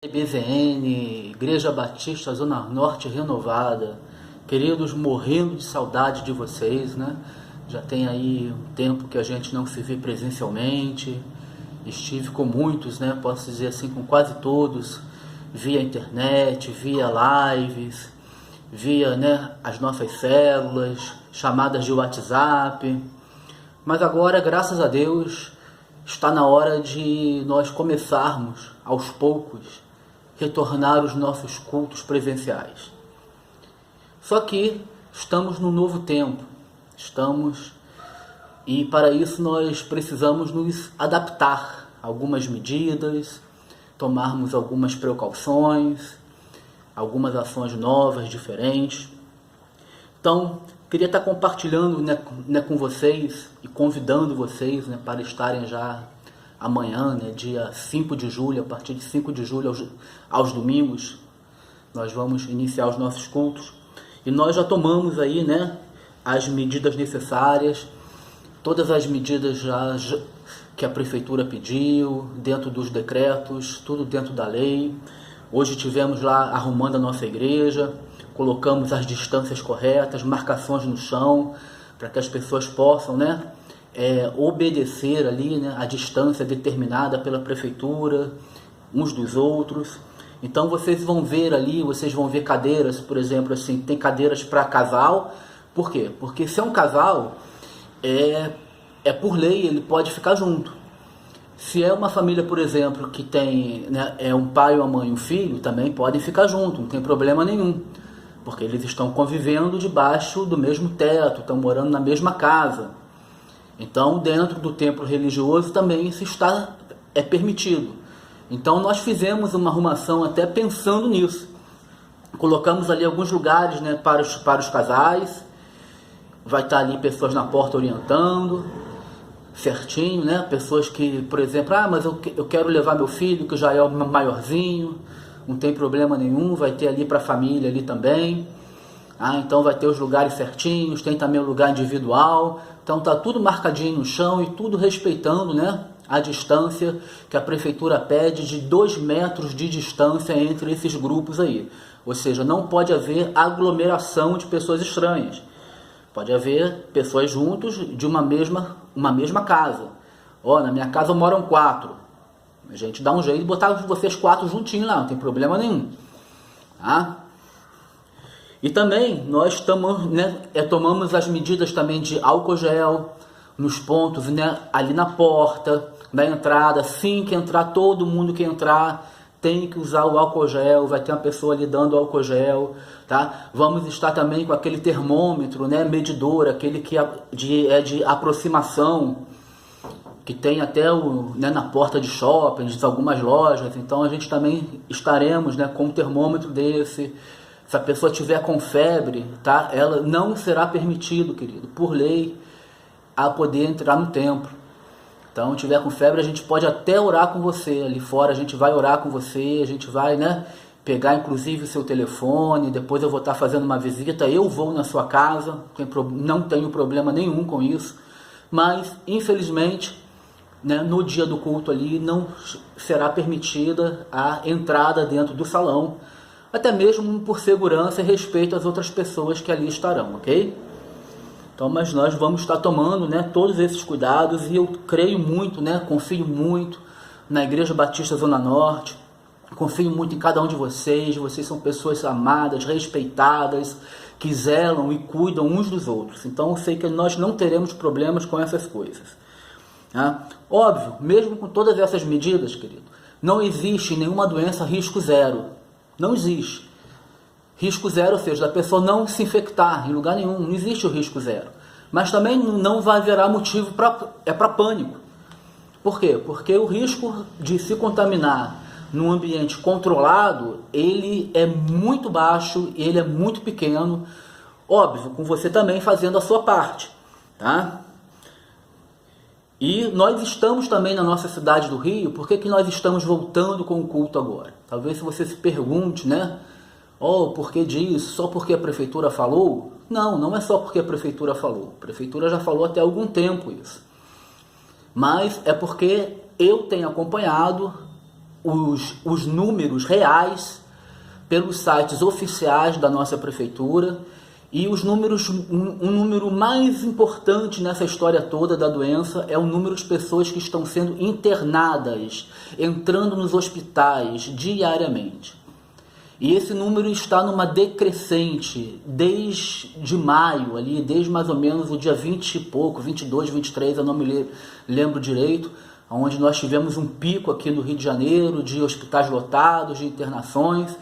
BZN, Igreja Batista Zona Norte Renovada, queridos, morrendo de saudade de vocês, né? Já tem aí um tempo que a gente não se vê presencialmente. Estive com muitos, né? Posso dizer assim, com quase todos, via internet, via lives, via, né, as nossas células, chamadas de WhatsApp. Mas agora, graças a Deus, está na hora de nós começarmos, aos poucos, retornar os nossos cultos presenciais. Só que estamos num novo tempo, e para isso nós precisamos nos adaptar a algumas medidas, tomarmos algumas precauções, algumas ações novas, diferentes. Então, queria estar compartilhando, né, com vocês e convidando vocês, né, para estarem já amanhã, né, dia 5 de julho, a partir de 5 de julho aos domingos, nós vamos iniciar os nossos cultos. E nós já tomamos aí, né, as medidas necessárias, todas as medidas já que a prefeitura pediu, dentro dos decretos, tudo dentro da lei. Hoje tivemos lá arrumando a nossa igreja, colocamos as distâncias corretas, marcações no chão, para que as pessoas possam, né, obedecer ali, né, a distância determinada pela prefeitura, uns dos outros. Então vocês vão ver ali, vocês vão ver cadeiras, por exemplo, assim, tem cadeiras para casal. Por quê? Porque se é um casal, é por lei, ele pode ficar junto. Se é uma família, por exemplo, que tem, né, um pai, uma mãe e um filho, também podem ficar junto, não tem problema nenhum. Porque eles estão convivendo debaixo do mesmo teto, estão morando na mesma casa. Então, dentro do templo religioso também isso é permitido. Então, nós fizemos uma arrumação até pensando nisso. Colocamos ali alguns lugares, né, para os casais. Vai estar ali pessoas na porta orientando certinho, né? Pessoas que, por exemplo, mas eu quero levar meu filho, que já é maiorzinho, não tem problema nenhum, vai ter ali para a família ali também. Então vai ter os lugares certinhos, tem também o lugar individual. Então tá tudo marcadinho no chão e tudo respeitando, né, a distância que a prefeitura pede de 2 metros de distância entre esses grupos aí. Ou seja, não pode haver aglomeração de pessoas estranhas. Pode haver pessoas juntos de uma mesma casa. Na minha casa moram 4. A gente dá um jeito de botar vocês 4 juntinhos lá, não tem problema nenhum. Tá? E também nós tomamos as medidas também de álcool gel nos pontos, né, ali na porta, na entrada. Assim que entrar, todo mundo que entrar tem que usar o álcool gel, vai ter uma pessoa ali dando álcool gel, tá? Vamos estar também com aquele termômetro, né, medidor, aquele que é de aproximação, que tem até na porta de shoppings, algumas lojas. Então a gente também estaremos, né, com um termômetro desse. Se a pessoa tiver com febre, tá, ela não será permitido, querido, por lei, a poder entrar no templo. Então, se tiver com febre, a gente pode até orar com você ali fora, a gente vai orar com você, a gente vai, né, pegar inclusive o seu telefone, depois eu vou estar fazendo uma visita, eu vou na sua casa, não tenho problema nenhum com isso, mas infelizmente, né, no dia do culto ali não será permitida a entrada dentro do salão, até mesmo por segurança e respeito às outras pessoas que ali estarão, ok? Então, mas nós vamos estar tomando, né, todos esses cuidados, e eu creio muito, né, confio muito na Igreja Batista Zona Norte, confio muito em cada um de vocês. Vocês são pessoas amadas, respeitadas, que zelam e cuidam uns dos outros. Então eu sei que nós não teremos problemas com essas coisas. Tá? Óbvio, mesmo com todas essas medidas, querido, não existe nenhuma doença risco zero. Não existe. Risco zero, ou seja, da pessoa não se infectar em lugar nenhum, não existe o risco zero. Mas também não vai haverá motivo para pânico. Por quê? Porque o risco de se contaminar num ambiente controlado, ele é muito baixo, ele é muito pequeno, óbvio, com você também fazendo a sua parte, tá? E nós estamos também na nossa cidade do Rio. Por que nós estamos voltando com o culto agora? Talvez se você se pergunte, né? Por que disso? Só porque a prefeitura falou? Não, não é só porque a prefeitura falou. A prefeitura já falou até há algum tempo isso. Mas é porque eu tenho acompanhado os números reais pelos sites oficiais da nossa prefeitura, e os números, um número mais importante nessa história toda da doença é o número de pessoas que estão sendo internadas, entrando nos hospitais diariamente. E esse número está numa decrescente desde maio, ali, desde mais ou menos o dia 20 e pouco, 22, 23, eu não me lembro direito, onde nós tivemos um pico aqui no Rio de Janeiro de hospitais lotados, de internações.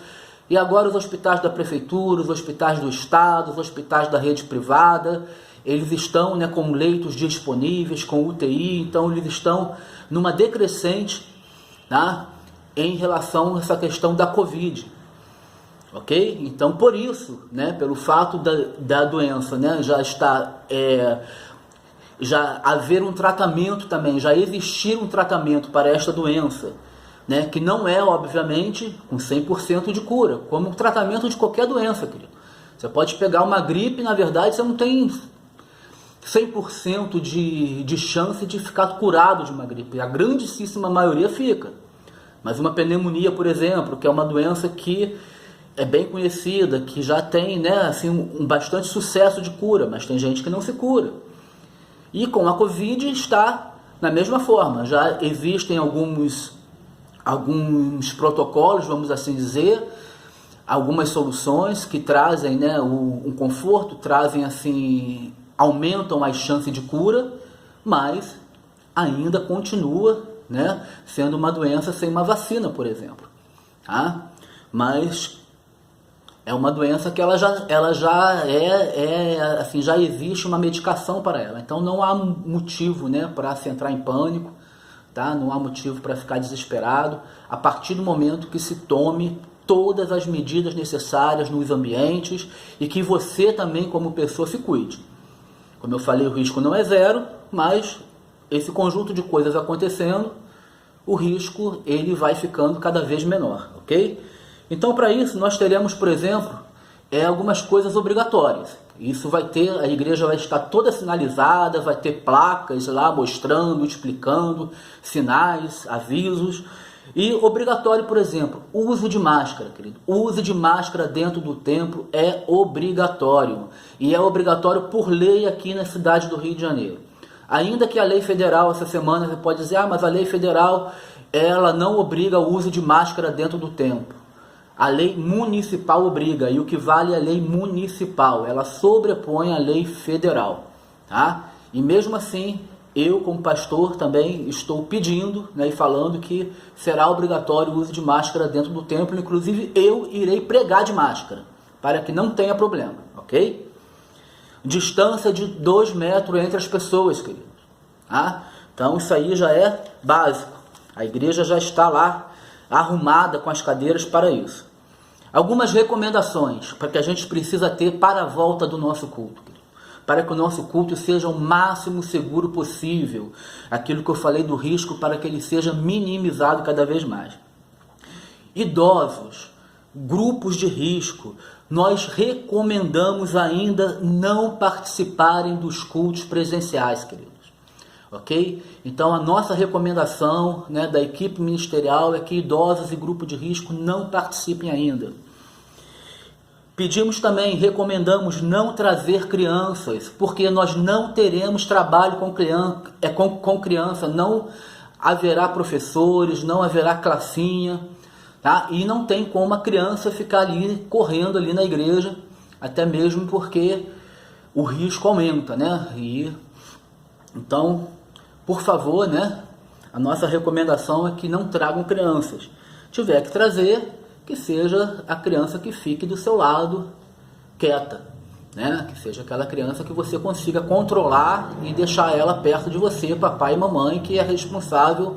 E agora os hospitais da prefeitura, os hospitais do estado, os hospitais da rede privada, eles estão, né, com leitos disponíveis, com UTI, então eles estão numa decrescente, tá, em relação a essa questão da Covid. Ok? Então, por isso, né, pelo fato da doença, né, já haver um tratamento também, já existir um tratamento para esta doença, né, que não é, obviamente, com 100% de cura, como o tratamento de qualquer doença, querido. Você pode pegar uma gripe, na verdade, você não tem 100% de chance de ficar curado de uma gripe. A grandíssima maioria fica. Mas uma pneumonia, por exemplo, que é uma doença que é bem conhecida, que já tem, né, assim, um bastante sucesso de cura, mas tem gente que não se cura. E com a Covid está na mesma forma. Já existem alguns protocolos, vamos assim dizer, algumas soluções que trazem, né, um conforto, trazem assim, aumentam as chances de cura, mas ainda continua, né, sendo uma doença sem uma vacina, por exemplo. Tá? Mas é uma doença que ela já assim, já existe uma medicação para ela. Então não há motivo, né, para se entrar em pânico. Tá? Não há motivo para ficar desesperado a partir do momento que se tome todas as medidas necessárias nos ambientes e que você também, como pessoa, se cuide. Como eu falei, o risco não é zero, mas esse conjunto de coisas acontecendo, o risco ele vai ficando cada vez menor, ok? Então, para isso, nós teremos, por exemplo, algumas coisas obrigatórias. Isso vai ter, a igreja vai estar toda sinalizada, vai ter placas lá mostrando, explicando, sinais, avisos. E obrigatório, por exemplo, o uso de máscara, querido. O uso de máscara dentro do templo é obrigatório. E é obrigatório por lei aqui na cidade do Rio de Janeiro. Ainda que a lei federal, essa semana, você pode dizer, mas a lei federal, ela não obriga o uso de máscara dentro do templo. A lei municipal obriga, e o que vale é a lei municipal, ela sobrepõe a lei federal, tá? E mesmo assim, eu como pastor também estou pedindo, né, e falando que será obrigatório o uso de máscara dentro do templo, inclusive eu irei pregar de máscara, para que não tenha problema, ok? Distância de 2 metros entre as pessoas, queridos, tá? Então isso aí já é básico, a igreja já está lá arrumada com as cadeiras para isso. Algumas recomendações para que a gente precisa ter para a volta do nosso culto, para que o nosso culto seja o máximo seguro possível, aquilo que eu falei do risco, para que ele seja minimizado cada vez mais. Idosos, grupos de risco, nós recomendamos ainda não participarem dos cultos presenciais, queridos. Ok? Então a nossa recomendação, né, da equipe ministerial é que idosos e grupo de risco não participem ainda. Pedimos também, recomendamos não trazer crianças, porque nós não teremos trabalho com criança, não haverá professores, não haverá classinha, tá? E não tem como a criança ficar ali correndo ali na igreja, até mesmo porque o risco aumenta, né? Então, por favor, né? A nossa recomendação é que não tragam crianças. Se tiver que trazer, que seja a criança que fique do seu lado quieta, né? Que seja aquela criança que você consiga controlar e deixar ela perto de você, papai e mamãe, que é responsável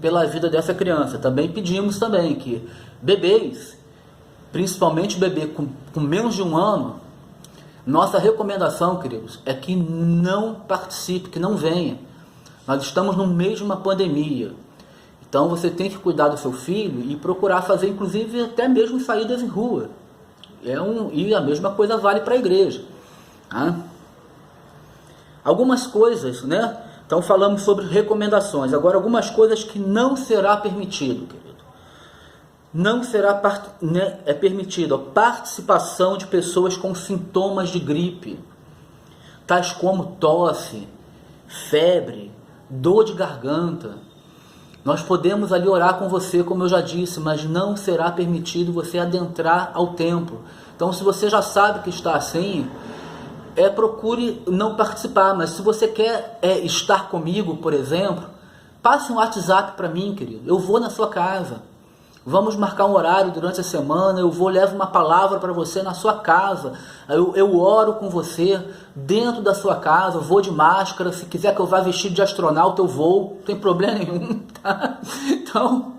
pela vida dessa criança. Também pedimos também que bebês, principalmente bebê com menos de 1 ano, nossa recomendação, queridos, é que não participe, que não venha. Nós estamos no meio de uma pandemia. Então você tem que cuidar do seu filho e procurar fazer, inclusive, até mesmo saídas em rua. E a mesma coisa vale para a igreja. Tá? Algumas coisas, né? Então falamos sobre recomendações. Agora, algumas coisas que não será permitido, querido. não será permitida a participação de pessoas com sintomas de gripe, tais como tosse, febre, dor de garganta. Nós podemos ali orar com você, como eu já disse, mas não será permitido você adentrar ao templo. Então, se você já sabe que está assim, procure não participar. Mas se você quer estar comigo, por exemplo, passe um WhatsApp para mim, querido. Eu vou na sua casa. Vamos marcar um horário durante a semana, levo uma palavra para você na sua casa, eu oro com você dentro da sua casa, eu vou de máscara, se quiser que eu vá vestido de astronauta eu vou, não tem problema nenhum, tá? Então,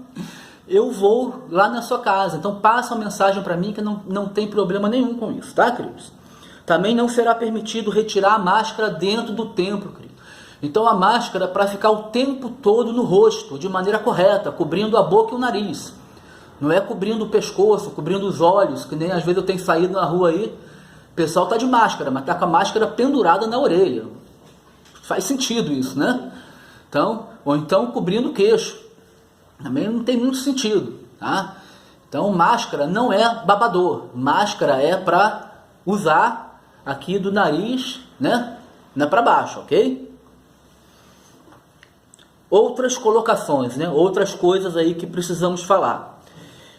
eu vou lá na sua casa, então passa uma mensagem para mim que não tem problema nenhum com isso, tá, queridos? Também não será permitido retirar a máscara dentro do templo, querido. Então a máscara é para ficar o tempo todo no rosto, de maneira correta, cobrindo a boca e o nariz. Não é cobrindo o pescoço, cobrindo os olhos, que nem às vezes eu tenho saído na rua aí, o pessoal está de máscara, mas está com a máscara pendurada na orelha. Faz sentido isso, né? Então, ou então cobrindo o queixo. Também não tem muito sentido, tá? Então máscara não é babador, máscara é para usar aqui do nariz, né? Não é para baixo, ok? Outras colocações, né? Outras coisas aí que precisamos falar.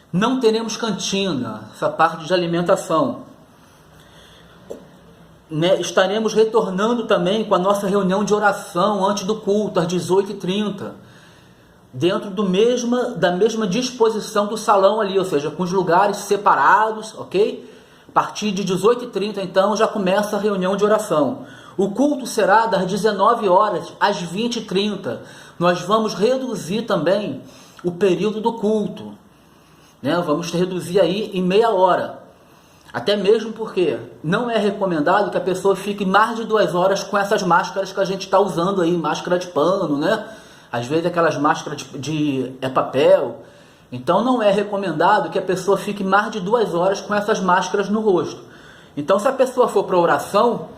Não teremos cantina, essa parte de alimentação. Estaremos retornando também com a nossa reunião de oração antes do culto, às 18h30. Dentro da mesma disposição do salão ali, ou seja, com os lugares separados, ok? A partir de 18h30, então, já começa a reunião de oração. O culto será das 19 horas às 20h30. Nós vamos reduzir também o período do culto. Vamos reduzir aí em meia hora. Até mesmo porque não é recomendado que a pessoa fique mais de 2 horas com essas máscaras que a gente está usando aí, máscara de pano, né? Às vezes aquelas máscaras de papel. Então não é recomendado que a pessoa fique mais de 2 horas com essas máscaras no rosto. Então se a pessoa for para a oração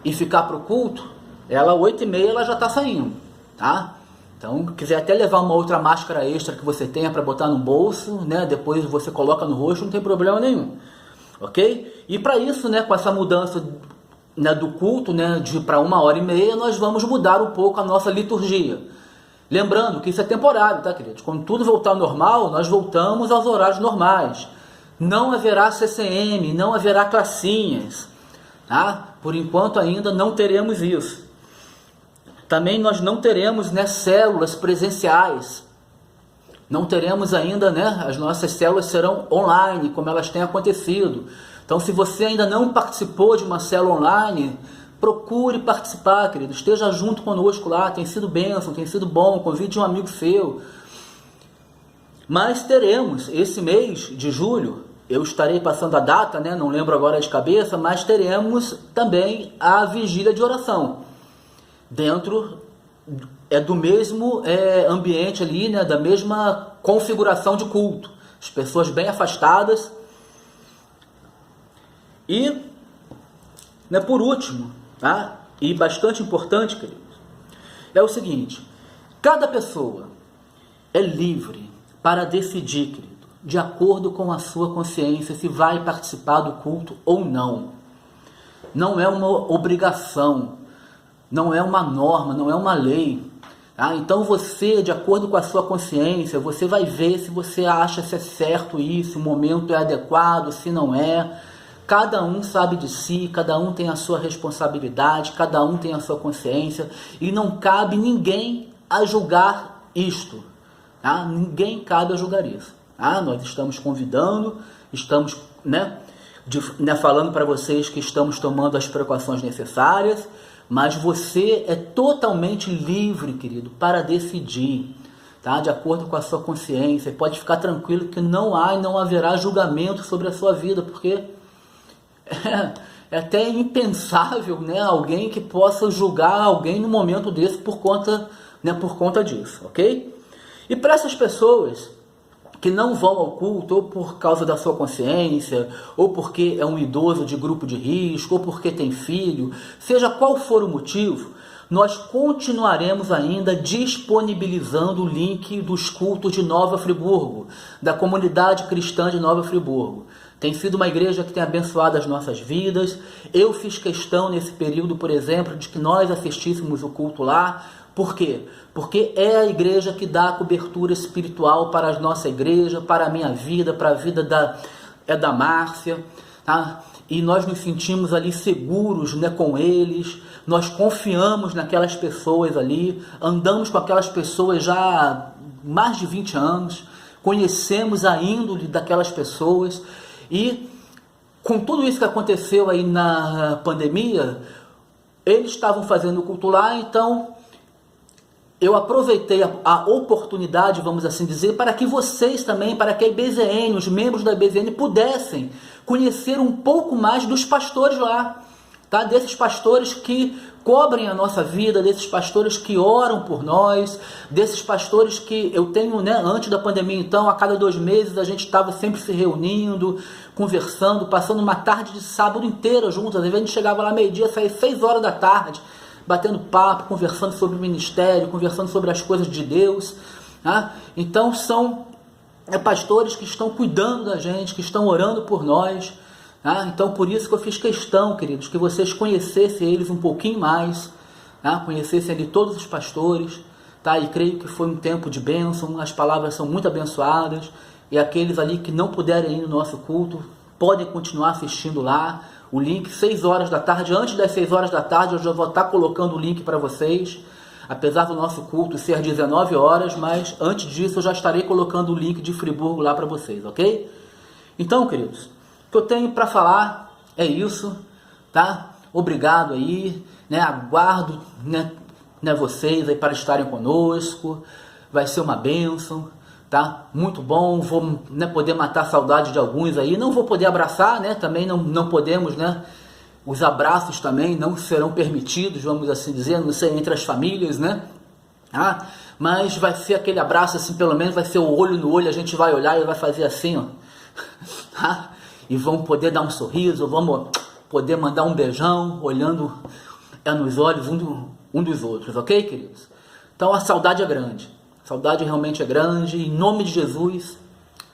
e ficar para o culto, ela 8h30 ela já está saindo, tá? Então, quiser até levar uma outra máscara extra que você tenha para botar no bolso, né? Depois você coloca no rosto, não tem problema nenhum, ok? E para isso, com essa mudança, do culto, de para 1h30, nós vamos mudar um pouco a nossa liturgia. Lembrando que isso é temporário, tá, queridos? Quando tudo voltar ao normal, nós voltamos aos horários normais. Não haverá CCM, não haverá classinhas, tá? Por enquanto ainda não teremos isso. Também nós não teremos, células presenciais. Não teremos ainda, as nossas células serão online, como elas têm acontecido. Então, se você ainda não participou de uma célula online, procure participar, querido. Esteja junto conosco lá, tem sido bênção, tem sido bom, convide um amigo seu. Mas teremos, esse mês de julho, eu estarei passando a data, não lembro agora de cabeça, mas teremos também a vigília de oração. Dentro do mesmo ambiente ali, da mesma configuração de culto. As pessoas bem afastadas. E, por último, tá? E bastante importante, queridos, é o seguinte: cada pessoa é livre para decidir, querido, de acordo com a sua consciência, se vai participar do culto ou não. Não é uma obrigação, não é uma norma, não é uma lei. Tá? Então você, de acordo com a sua consciência, você vai ver se você acha se é certo isso, se o momento é adequado, se não é. Cada um sabe de si, cada um tem a sua responsabilidade, cada um tem a sua consciência, e não cabe ninguém a julgar isto. Tá? Ninguém cabe a julgar isso. Tá? Nós estamos convidando, estamos falando para vocês que estamos tomando as precauções necessárias, mas você é totalmente livre, querido, para decidir, tá? De acordo com a sua consciência. Pode ficar tranquilo que não há e não haverá julgamento sobre a sua vida, porque é até impensável, alguém que possa julgar alguém no momento desse por conta disso, ok? E para essas pessoas que não vão ao culto, ou por causa da sua consciência, ou porque é um idoso de grupo de risco, ou porque tem filho, seja qual for o motivo, nós continuaremos ainda disponibilizando o link dos cultos de Nova Friburgo, da comunidade cristã de Nova Friburgo. Tem sido uma igreja que tem abençoado as nossas vidas. Eu fiz questão nesse período, por exemplo, de que nós assistíssemos o culto lá. Por quê? Porque é a igreja que dá a cobertura espiritual para a nossa igreja, para a minha vida, para a vida da Márcia, tá? E nós nos sentimos ali seguros, né, com eles, nós confiamos naquelas pessoas ali, andamos com aquelas pessoas já há mais de 20 anos, conhecemos a índole daquelas pessoas, e com tudo isso que aconteceu aí na pandemia, eles estavam fazendo o culto lá, então eu aproveitei a oportunidade, vamos assim dizer, para que vocês também, para que a IBZN, os membros da IBZN pudessem conhecer um pouco mais dos pastores lá, tá? Desses pastores que cobrem a nossa vida, desses pastores que oram por nós, desses pastores que eu tenho, né, antes da pandemia, então, a cada 2 meses a gente estava sempre se reunindo, conversando, passando uma tarde de sábado inteira juntos. Às vezes a gente chegava lá meio-dia, saía 6 horas da tarde, batendo papo, conversando sobre o ministério, conversando sobre as coisas de Deus, tá? Então são pastores que estão cuidando da gente, que estão orando por nós, tá? Então por isso que eu fiz questão, queridos, que vocês conhecessem eles um pouquinho mais, tá? Conhecessem ali todos os pastores, tá? E creio que foi um tempo de bênção, as palavras são muito abençoadas, e aqueles ali que não puderem ir no nosso culto, podem continuar assistindo lá. O link, 6 horas da tarde, antes das 6 horas da tarde eu já vou estar colocando o link para vocês, apesar do nosso culto ser 19 horas, mas antes disso eu já estarei colocando o link de Friburgo lá para vocês, ok? Então, queridos, o que eu tenho para falar é isso, tá? Obrigado aí, né? Aguardo, né, vocês aí para estarem conosco, vai ser uma bênção, tá? Muito bom, vou, né, poder matar a saudade de alguns aí, não vou poder abraçar, né, também não podemos, né, os abraços também não serão permitidos, vamos assim dizer, não sei, entre as famílias, né, mas vai ser aquele abraço assim, pelo menos vai ser o olho no olho, a gente vai olhar e vai fazer assim, ó, tá? E vamos poder dar um sorriso, vamos poder mandar um beijão, olhando nos olhos um dos outros, ok, queridos? Então a saudade é grande. A saudade realmente é grande, em nome de Jesus,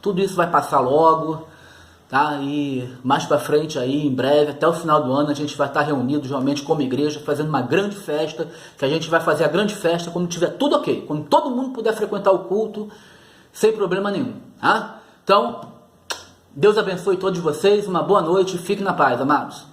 tudo isso vai passar logo, tá? E mais para frente aí, em breve, até o final do ano, a gente vai estar reunidos realmente como igreja, fazendo uma grande festa, que a gente vai fazer a grande festa quando tiver tudo ok, quando todo mundo puder frequentar o culto, sem problema nenhum, tá? Então, Deus abençoe todos vocês, uma boa noite, fiquem na paz, amados.